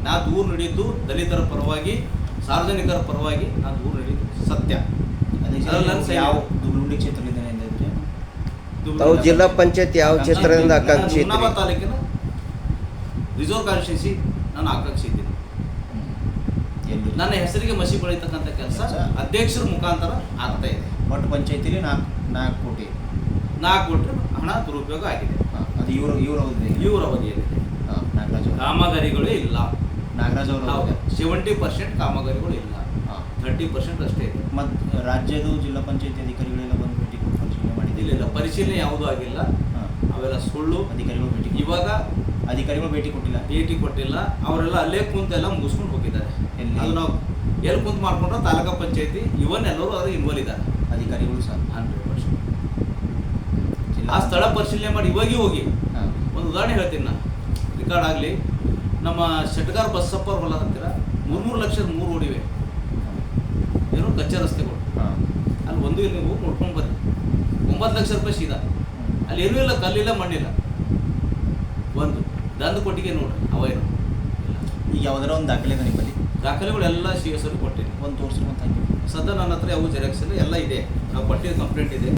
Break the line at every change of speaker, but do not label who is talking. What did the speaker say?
ನಾ ದೂರು ನೀಡಿದ್ದು ದಲಿತರ ಪರವಾಗಿ, ಸಾರ್ವಜನಿಕರ ಪರವಾಗಿ ನಾ ದೂರು ನೀಡಿದ್ದು ಸತ್ಯ.
ಯಾವ ದುಗುಂಡಿ ಕ್ಷೇತ್ರದಿಂದ ಎಂದಿದ್ರೆ
ತಾವು ಜಿಲ್ಲಾ ಪಂಚಾಯತ್ ಯಾವ ಕ್ಷೇತ್ರದಿಂದ ಆಕಾಂಕ್ಷಿ ಇದ್ದೀರಿ?
ಹುಮನಾಬಾದ್ ತಾಲೂಕಿನ ರಿಸರ್ವ್ ಕಾನ್ಸ್ಟಿಟ್ಯೂನ್ಸಿ ನಾನು ಆಕಾಂಕ್ಷಿ ಇದ್ದೀನಿ. ನನ್ನ ಹೆಸರಿಗೆ ಮಸಿ ಬೆಳೀತಕ್ಕಂಥ ಕೆಲಸ ಅಧ್ಯಕ್ಷರ ಮುಖಾಂತರ ಆಗ್ತಾ ಇದೆ.
ಒಟ್ಟು ಪಂಚಾಯತಿಲಿ 4 ಕೋಟಿ
4 ಕೋಟಿ ಹಣ ದುರುಪಯೋಗ ಆಗಿದೆ.
ಅದು ಇವ್ರ
ಅವಧಿಯಲ್ಲಿ
ನಾಗರಾಜ್
ಕಾಮಗಾರಿಗಳೇ ಇಲ್ಲ.
ನಾಗರಾಜ್ ಅವರು
70% ಕಾಮಗಾರಿಗಳು ಇಲ್ಲ, 30% ಅಷ್ಟೇ ಇದೆ.
ಮತ್ತು ರಾಜ್ಯದ ಜಿಲ್ಲಾ ಪಂಚಾಯತಿ ಅಧಿಕಾರಿಗಳೆಲ್ಲ ಬಂದು ಭೇಟಿ ಕೊಟ್ಟು ಪರಿಶೀಲನೆ ಮಾಡಿದ್ದಿಲ್ಲ?
ಇಲ್ಲ, ಪರಿಶೀಲನೆ ಯಾವುದೂ ಆಗಿಲ್ಲ. ಅವೆಲ್ಲ ಸುಳ್ಳು.
ಅಧಿಕಾರಿಗಳು ಭೇಟಿ
ಇವಾಗ
ಅಧಿಕಾರಿಗಳು ಭೇಟಿ
ಕೊಟ್ಟಿಲ್ಲ. ಅವರೆಲ್ಲ ಅಲ್ಲೇ ಕುಂತೆಲ್ಲ ಮುಗಿಸ್ಕೊಂಡು ಹೋಗಿದ್ದಾರೆ. ಅದು ನಾವು ಎಲ್ಲಿ ಕುಂತು ಮಾಡ್ಕೊಂಡ್ರೆ ತಾಲೂಕಾ ಪಂಚಾಯತಿ ಎಲ್ಲರೂ ಅದು ಇನ್ವಾಲ್ವ್ ಇದ್ದಾರೆ.
ಅಧಿಕಾರಿಗಳು ಸರ್
100%. ಆ ಸ್ಥಳ ಪರಿಶೀಲನೆ ಮಾಡಿ ಹೋಗಿ ಒಂದು ಉದಾಹರಣೆ ಹೇಳ್ತೀನಿ. ನಾನು ರೆಕಾರ್ಡ್ ಆಗಲಿ, ನಮ್ಮ ಶೆಟ್ಗಾರ್ ಬಸಪ್ಪ ಹೊಲ ಹತ್ತಿರ 3 ಲಕ್ಷದ 3 ರೋಡಿವೆ, ಏನೋ ಕಚ್ಚಾ ರಸ್ತೆಗಳು. ಅಲ್ಲಿ ಒಂದು ಇಲ್ಲಿ ನೀವು ನೋಡ್ಕೊಂಡು ಬರ್ರಿ, 9 ಲಕ್ಷ ರೂಪಾಯಿ ಸೀದಾ. ಅಲ್ಲಿ ಏನೂ ಇಲ್ಲ, ಕಲ್ಲಿಲ್ಲ, ಮಣ್ಣಿಲ್ಲ. ಒಂದು ದಂದು ಕೊಟ್ಟಿಗೆ ನೋಡ್ರಿ, ಅವೇನು
ಈಗ ಯಾವುದಾರ ಒಂದು ದಾಖಲೆ ಇದೆ ನಿಮ್ಮಲ್ಲಿ?
ದಾಖಲೆಗಳೆಲ್ಲ ಸಿ ಎಸ್ ಅವ್ರಿಗೆ ಕೊಟ್ಟಿದ್ದೀನಿ.
ಒಂದು ತೋರಿಸ್ರಿ. ಮತ್ತು
ಸದ್ಯ ನನ್ನ ಹತ್ರ ಯಾವ ಜೆರಾಕ್ಸ್ ಇಲ್ಲ, ಎಲ್ಲ ಇದೆ. ನಾವು ಕೊಟ್ಟಿದ್ದು ಕಂಪ್ಲೇಂಟ್ ಇದೆ.